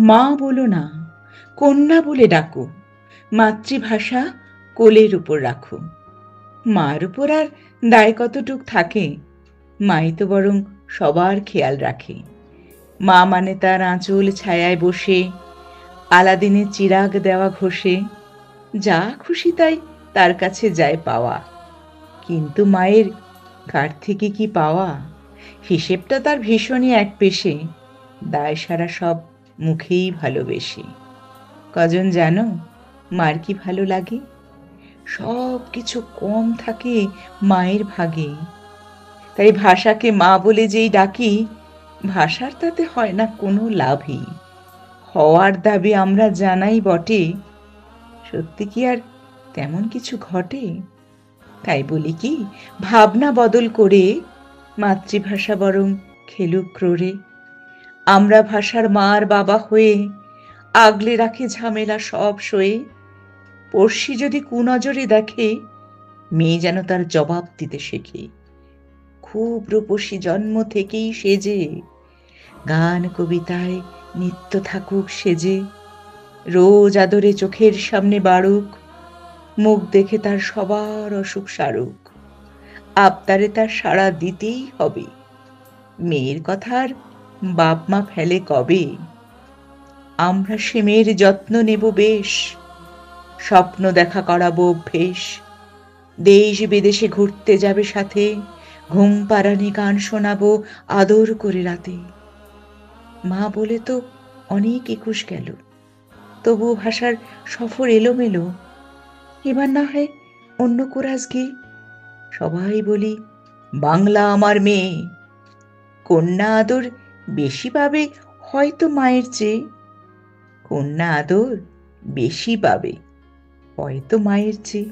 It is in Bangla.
মা বলো না, কন্যা বলে ডাকো, মাতৃভাষা কোলের উপর রাখো। মার উপর আর দায় কতটুক থাকে, মাই তো বরং সবার খেয়াল রাখে। মা মানে তার আঁচল ছায়ায় বসে, আলাদিনের চিরাগ দেওয়া ঘষে, যা খুশি তাই তার কাছে যায় পাওয়া। কিন্তু মায়ের কার থেকে কি পাওয়া, হিসেবটা তার ভীষণই একপেশে, দায় সারা সব মুখেই ভালোবেসে। কজন জানো মার কি ভালো লাগে? সব কিছু কম থাকে মায়ের ভাগে। তাই ভাষাকে মা বলে যেই ডাকি, ভাষার তাতে হয় না কোনো লাভই। হওয়ার দাবি আমরা জানাই বটে, সত্যি কি আর তেমন কিছু ঘটে? তাই বলি কি, ভাবনা বদল করে মাতৃভাষা বরং খেলুক ক্রোড়ে। আমরা ভাষার মার বাবা হয়ে আগলে রাখি ঝামেলা সব সয়ে। পড়শি যদি কুনজরে দেখে, মেয়ে যেন তার জবাব দিতে শেখে। খুব রূপসী জন্ম থেকেই সেজে, গান কবিতায় নিত্য থাকুক সেজে। রোজ আদরে চোখের সামনে বাড়ুক, মুখ দেখে তার সবার অসুখ সারুক। আবদারে তার সাড়া দিতেই হবে, মেয়ের কথা আর বাপ মা ফেলে কবে। আমরা সে মেয়ের যত্ন নেব বেশ, স্বপ্ন দেখা করাবো অভ্যেস। দেশ বিদেশে ঘুরতে যাবে সাথে, ঘুম পাড়ানি গান শোনাবো আদর করে রাতে। মা বলে তো অনেক একুশ গেল, তবুও ভাষার সফর এলোমেলো। এবার না হয় অন্য কোরাস গে, সবাই বলি বাংলা আমার মেয়ে। কন্যা আদর বেশি পাবে হয়তো মায়ের চেয়ে, কন্যা আদর বেশি পাবে হয়তো মায়ের চেয়ে।